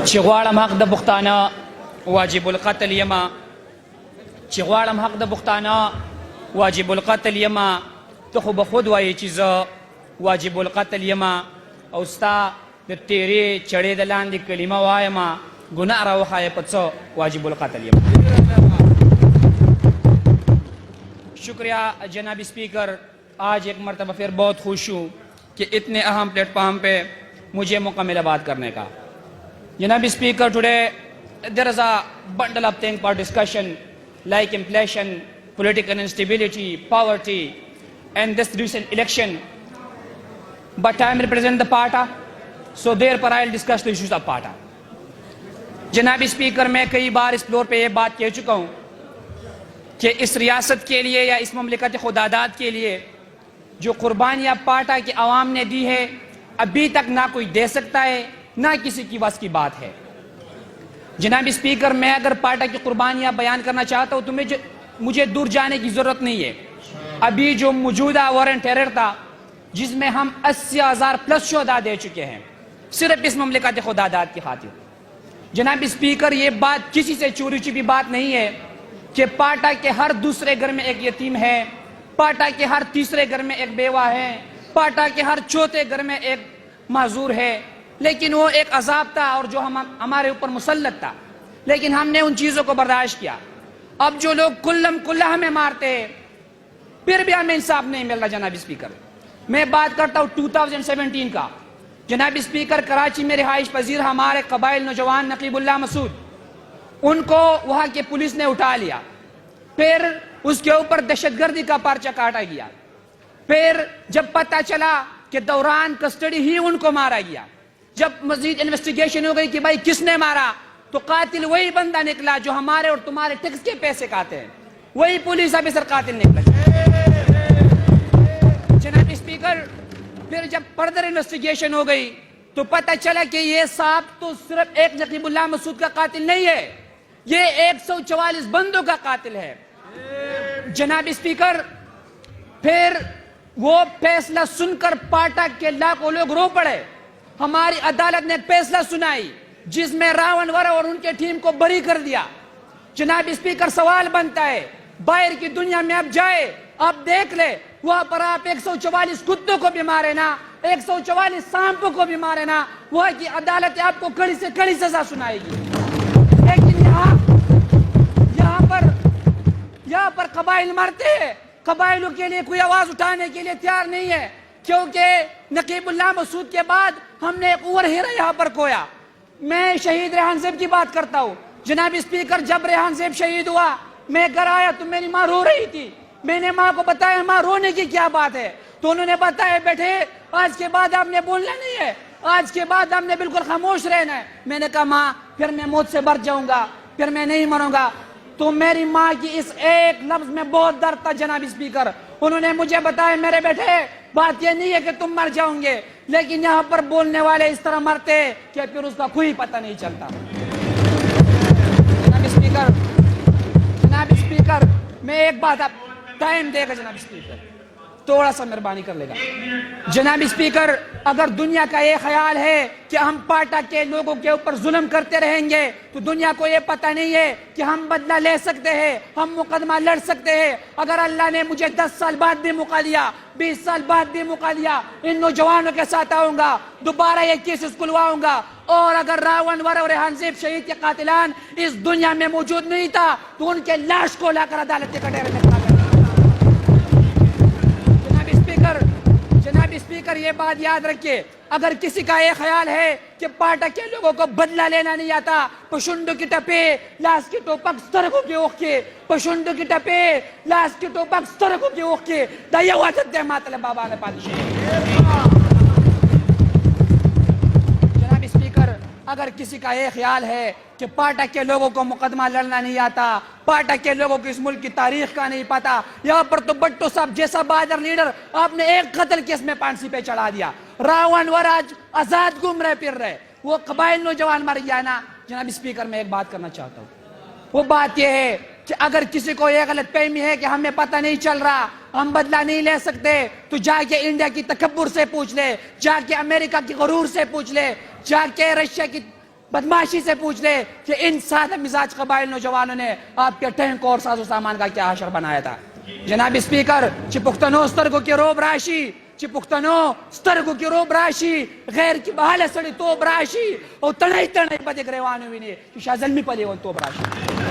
چې غواړم حق د پښتانه واجب القتل یما چې غواړم حق د پښتانه واجب القتل یما ته خو به خود وایې چې زه واجب القتل یما او ستا د تیرې چړې د لاندې کلمه وایمه گناہ راوښایې په څه واجب القتل یما. شکریہ جناب اسپیکر. آج ایک مرتبہ پھر بہت خوش ہوں کہ اتنے اہم پلیٹ فارم پہ مجھے مکمل بات کرنے کا. جناب speaker, today there is a bundle of things for discussion like inflation, political instability, poverty and this recent election. But I am represent the party, so therefore I will discuss the issues of party. جناب speaker, میں کئی بار اس floor پہ یہ بات کہہ چکا ہوں کہ اس ریاست کے لیے یا اس مملکت خداداد کے لیے جو قربانیاں پارٹا کی عوام نے دی ہے ابھی تک نہ کوئی دے سکتا ہے نہ کسی کی بس کی بات ہے. جناب اسپیکر, میں اگر پارٹا کی قربانیاں بیان کرنا چاہتا ہوں تو مجھے دور جانے کی ضرورت نہیں ہے. ابھی جو موجودہ وار اینڈ ٹیرر تھا جس میں ہم 80,000 پلس شہداء دے چکے ہیں صرف اس مملکت خداداد کی خاطر. جناب اسپیکر, یہ بات کسی سے چوری چھپی بات نہیں ہے کہ پارٹا کے ہر دوسرے گھر میں ایک یتیم ہے, پارٹا کے ہر تیسرے گھر میں ایک بیوہ ہے, پارٹا کے ہر چوتھے گھر میں ایک معذور ہے. لیکن وہ ایک عذاب تھا اور جو ہمارے اوپر مسلط تھا, لیکن ہم نے ان چیزوں کو برداشت کیا. اب جو لوگ کلم کلہ ہمیں مارتے ہیں پھر بھی ہمیں انصاف نہیں مل رہا. جناب اسپیکر, میں بات کرتا ہوں 2017 کا. جناب اسپیکر, کراچی میں رہائش پذیر ہمارے قبائل نوجوان نقیب اللہ مسعود, ان کو وہاں کے پولیس نے اٹھا لیا, پھر اس کے اوپر دہشت گردی کا پرچہ کاٹا گیا. پھر جب پتہ چلا کہ دوران کسٹڈی ہی ان کو مارا گیا, جب مزید انویسٹیگیشن ہو گئی کہ بھائی کس نے مارا, تو قاتل وہی بندہ نکلا جو ہمارے اور تمہارے ٹیکس کے پیسے کھاتے ہیں, وہی پولیس آفیسر قاتل نکلا. جناب اسپیکر, پھر جب فردر انویسٹیگیشن ہو گئی تو پتہ چلا کہ یہ صاحب تو صرف ایک نقیب اللہ مسعود کا قاتل نہیں ہے, یہ 144 بندوں کا قاتل ہے. جناب اسپیکر, پھر وہ فیصلہ سن کر پارٹا کے لاکھوں لوگ رو پڑے. ہماری عدالت نے فیصلہ سنائی جس میں راون ورا اور ان کے ٹیم کو بری کر دیا. جناب اسپیکر, سوال بنتا ہے باہر کی دنیا میں اب جائے, اب دیکھ لے, وہاں پر آپ 144 کتوں کو بھی مارے نا, 144 سانپوں کو بھی مارے نا, وہاں کی عدالت آپ کو کڑی سے کڑی سزا سنائے گی. لیکن یہاں پر قبائل مرتے ہیں, قبائلوں کے لیے کوئی آواز اٹھانے کے لیے تیار نہیں ہے, کیونکہ نقیب اللہ مسعود کے بعد ہم نے ایک اور ہیرا یہاں پر کھویا. میں شہید ریحان زیب کی بات کرتا ہوں. جناب اسپیکر, جب ریحان زیب شہید ہوا میں گھر آیا تو میری ماں رو رہی تھی. میں نے ماں کو بتایا ماں رونے کی کیا بات ہے, تو انہوں نے بتایا بیٹھے آج کے بعد آپ نے بولنا نہیں ہے, آج کے بعد ہم نے بالکل خاموش رہنا ہے. میں نے کہا ماں پھر میں موت سے بچ جاؤں گا, پھر میں نہیں مروں گا. تو میری ماں کی اس ایک لفظ میں بہت درد تھا. جناب اسپیکر, انہوں نے مجھے بتایا میرے بیٹے بات یہ نہیں ہے کہ تم مر جاؤں گے, لیکن یہاں پر بولنے والے اس طرح مرتے کہ پھر اس کا کوئی پتہ نہیں چلتا. جناب اسپیکر, میں ایک بات, آپ ٹائم دے گا جناب اسپیکر, تھوڑا سا مہربانی کر لے گا. جناب اسپیکر, اگر دنیا کا یہ خیال ہے کہ ہم پارٹا کے لوگوں کے اوپر ظلم کرتے رہیں گے تو دنیا کو یہ پتہ نہیں ہے کہ ہم بدلہ لے سکتے ہیں, ہم مقدمہ لڑ سکتے ہیں. اگر اللہ نے مجھے 10 سال بعد بھی موقع دیا, 20 سال بعد بھی موقع دیا, ان نوجوانوں کے ساتھ آؤں گا, دوبارہ یہ کیس کھلواؤں گا. اور اگر راون ور اور ریحان زیب شہید کے قاتلان اس دنیا میں موجود نہیں تھا تو ان کے لاش کو لا کر عدالت کے کٹہرے میں کھڑا کر. جناب اسپیکر, یہ بات یاد رکھیے, اگر کسی کا یہ خیال ہے کہ پارٹا کے لوگوں کو بدلہ لینا نہیں آتا, پشنڈو کی ٹپے لاس کی ٹوپک سترگوں کے اوخ کے, پشنڈو کی ٹپے لاس کی ٹوپک سترگوں کے اوخ کے, دائیا واتت دے ماتل بابا نے پادشاہ. جناب اسپیکر, اگر کسی کا یہ خیال ہے کہ پارٹا کے لوگوں کو مقدمہ لڑنا نہیں آتا, پارٹا کے لوگوں کو اس ملک کی تاریخ کا نہیں پتا, یہاں پر تو بٹو صاحب جیسا بہادر لیڈر آپ نے ایک قتل کیس میں پانسی پہ چڑھا دیا. راون وراج آزاد گھوم رہے پھر رہے, وہ قبائل نوجوان مر گیا نا. جناب اسپیکر, میں ایک بات کرنا چاہتا ہوں, وہ بات یہ ہے کہ اگر کسی کو یہ غلط فہمی ہے کہ ہمیں پتہ نہیں چل رہا, ہم بدلہ نہیں لے سکتے, تو جا کے انڈیا کی تکبر سے پوچھ لے, جا کے امریکہ کی غرور سے پوچھ لے, جا کے رشیا کی بدماشی سے پوچھ لے کہ ان سادہ مزاج قبائل نوجوانوں نے آپ کے ٹینک اور ساز و سامان کا کیا حشر بنایا تھا. جناب اسپیکر چی پختنو سترگو کی روب راشی چی پختنو سترگو کی روب راشی غیر کی بحال سڑی توب راشی او تنائی تنائی بدے گریوانو بھی نہیں شاہ ظلمی پلے ون توب راشی